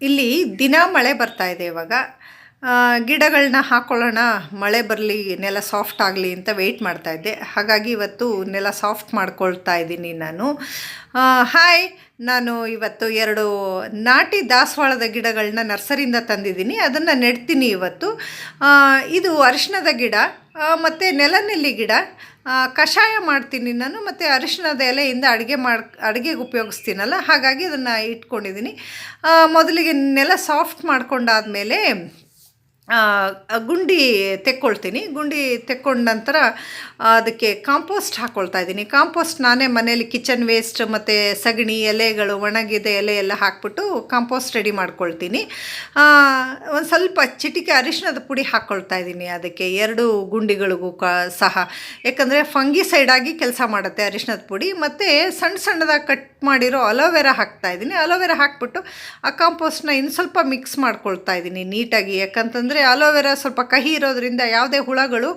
ಇಲ್ಲಿ ದಿನ ಮಳೆ ಬರ್ತಾ ಇದೆ ಇವಾಗ. ಗಿಡಗಳನ್ನ ಹಾಕ್ಕೊಳ್ಳೋಣ, ಮಳೆ ಬರಲಿ, ನೆಲ ಸಾಫ್ಟ್ ಆಗಲಿ ಅಂತ ವೆಯ್ಟ್ ಮಾಡ್ತಾ ಇದ್ದೆ. ಹಾಗಾಗಿ ಇವತ್ತು ನೆಲ ಸಾಫ್ಟ್ ಮಾಡ್ಕೊಳ್ತಾ ಇದ್ದೀನಿ ನಾನು. ಹಾಯ್, ನಾನು ಇವತ್ತು 2 ನಾಟಿ ದಾಸವಾಳದ ಗಿಡಗಳನ್ನ ನರ್ಸರಿಯಿಂದ ತಂದಿದ್ದೀನಿ. ಅದನ್ನು ನೆಡ್ತೀನಿ ಇವತ್ತು. ಇದು ಅರಿಶಿಣದ ಗಿಡ ಮತ್ತು ನೆಲನೆಲ್ಲಿ ಗಿಡ. ಕಷಾಯ ಮಾಡ್ತೀನಿ ನಾನು, ಮತ್ತು ಅರಿಶಿಣದ ಎಲೆಯಿಂದ ಅಡುಗೆಗೆ ಉಪಯೋಗಿಸ್ತೀನಲ್ಲ, ಹಾಗಾಗಿ ಅದನ್ನು ಇಟ್ಕೊಂಡಿದ್ದೀನಿ. ಮೊದಲಿಗೆ ನೆಲ ಸಾಫ್ಟ್ ಮಾಡ್ಕೊಂಡಾದಮೇಲೆ ಗುಂಡಿ ತೆಕ್ಕೊಳ್ತೀನಿ. ಗುಂಡಿ ತೆಕ್ಕೊಂಡ ನಂತರ ಅದಕ್ಕೆ ಕಾಂಪೋಸ್ಟ್ ಹಾಕ್ಕೊಳ್ತಾ ಇದ್ದೀನಿ. ಕಾಂಪೋಸ್ಟ್ ನಾನೇ ಮನೇಲಿ ಕಿಚನ್ ವೇಸ್ಟ್ ಮತ್ತು ಸಗಣಿ ಎಲೆಗಳು, ಒಣಗಿದ ಎಲೆ ಎಲ್ಲ ಹಾಕ್ಬಿಟ್ಟು ಕಾಂಪೋಸ್ಟ್ ರೆಡಿ ಮಾಡ್ಕೊಳ್ತೀನಿ. ಒಂದು ಸ್ವಲ್ಪ ಚಿಟಿಕೆ ಅರಿಶಿಣದ ಪುಡಿ ಹಾಕ್ಕೊಳ್ತಾ ಇದ್ದೀನಿ ಅದಕ್ಕೆ 2 ಗುಂಡಿಗಳಿಗೂ ಸಹ. ಯಾಕಂದರೆ ಫಂಗಿಸೈಡಾಗಿ ಕೆಲಸ ಮಾಡುತ್ತೆ ಅರಿಶಿಣದ ಪುಡಿ. ಮತ್ತು ಸಣ್ಣದಾಗಿ ಕಟ್ ಮಾಡಿರೋ ಅಲೋವೆರಾ ಹಾಕ್ತಾಯಿದ್ದೀನಿ. ಅಲೋವೆರಾ ಹಾಕ್ಬಿಟ್ಟು ಆ ಕಾಂಪೋಸ್ಟ್ನ ಇನ್ನು ಸ್ವಲ್ಪ ಮಿಕ್ಸ್ ಮಾಡ್ಕೊಳ್ತಾ ಇದ್ದೀನಿ ನೀಟಾಗಿ. ಯಾಕಂತಂದರೆ ಅಲೋವೆರಾ ಸ್ವಲ್ಪ ಕಹಿ ಇರೋದ್ರಿಂದ ಯಾವುದೇ ಹುಳಗಳು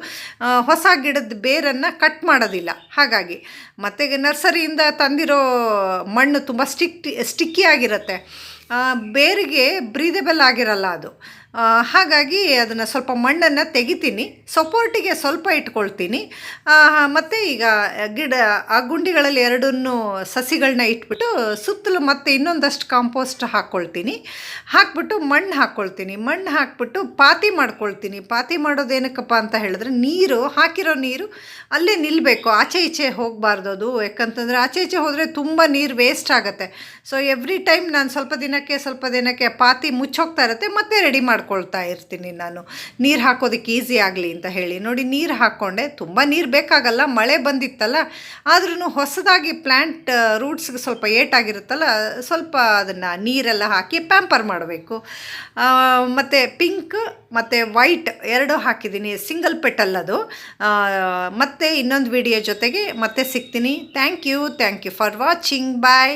ಹೊಸ ಗಿಡದ ಬೇರನ್ನು ಕಟ್ ಮಾಡೋದಿಲ್ಲ. ಹಾಗಾಗಿ ಮತ್ತು ನರ್ಸರಿಯಿಂದ ತಂದಿರೋ ಮಣ್ಣು ತುಂಬ ಸ್ಟಿಕ್ಕಿ ಆಗಿರುತ್ತೆ, ಬೇರಿಗೆ ಬ್ರೀದೆಬಲ್ ಆಗಿರಲ್ಲ ಅದು. ಹಾಗಾಗಿ ಅದನ್ನು ಸ್ವಲ್ಪ ಮಣ್ಣನ್ನು ತೆಗಿತೀನಿ, ಸಪೋರ್ಟಿಗೆ ಸ್ವಲ್ಪ ಇಟ್ಕೊಳ್ತೀನಿ. ಮತ್ತು ಈಗ ಆ ಗುಂಡಿಗಳಲ್ಲಿ 2 ಸಸಿಗಳನ್ನ ಇಟ್ಬಿಟ್ಟು ಸುತ್ತಲೂ ಮತ್ತೆ ಇನ್ನೊಂದಷ್ಟು ಕಾಂಪೋಸ್ಟ್ ಹಾಕ್ಕೊಳ್ತೀನಿ. ಹಾಕ್ಬಿಟ್ಟು ಮಣ್ಣು ಹಾಕ್ಬಿಟ್ಟು ಪಾತಿ ಮಾಡ್ಕೊಳ್ತೀನಿ. ಪಾತಿ ಮಾಡೋದೇನಕ್ಕಪ್ಪ ಅಂತ ಹೇಳಿದ್ರೆ, ಹಾಕಿರೋ ನೀರು ಅಲ್ಲೇ ನಿಲ್ಲಬೇಕು, ಆಚೆ ಈಚೆ ಹೋಗಬಾರ್ದು ಅದು. ಯಾಕಂತಂದರೆ ಆಚೆ ಈಚೆ ಹೋದರೆ ತುಂಬ ನೀರು ವೇಸ್ಟ್ ಆಗುತ್ತೆ. ಸೊ ಎವ್ರಿ ಟೈಮ್ ನಾನು ಸ್ವಲ್ಪ ದಿನಕ್ಕೆ ಪಾತಿ ಮುಚ್ಚೋಗ್ತಾ ಇರುತ್ತೆ, ಮತ್ತೆ ರೆಡಿ ಮಾಡ್ಕೊಳ್ತಾ ಇರ್ತೀನಿ ನಾನು, ನೀರು ಹಾಕೋದಕ್ಕೆ ಈಸಿ ಆಗಲಿ ಅಂತ ಹೇಳಿ. ನೋಡಿ, ನೀರು ಹಾಕ್ಕೊಂಡೆ. ತುಂಬ ನೀರು ಬೇಕಾಗಲ್ಲ, ಮಳೆ ಬಂದಿತ್ತಲ್ಲ. ಆದ್ರೂ ಹೊಸದಾಗಿ ಪ್ಲ್ಯಾಂಟ್ ರೂಟ್ಸ್ಗೆ ಸ್ವಲ್ಪ ಏಟಾಗಿರುತ್ತಲ್ಲ, ಸ್ವಲ್ಪ ಅದನ್ನು ನೀರೆಲ್ಲ ಹಾಕಿ ಪ್ಯಾಂಪರ್ ಮಾಡಬೇಕು. ಮತ್ತು ಪಿಂಕ್ ಮತ್ತು ವೈಟ್ 2 ಹಾಕಿದ್ದೀನಿ, ಸಿಂಗಲ್ ಪೆಟಲ್ ಅದು. ಮತ್ತು ಇನ್ನೊಂದು ವಿಡಿಯೋ ಜೊತೆಗೆ ಮತ್ತೆ ಸಿಗ್ತೀನಿ. Thank you for watching. Bye.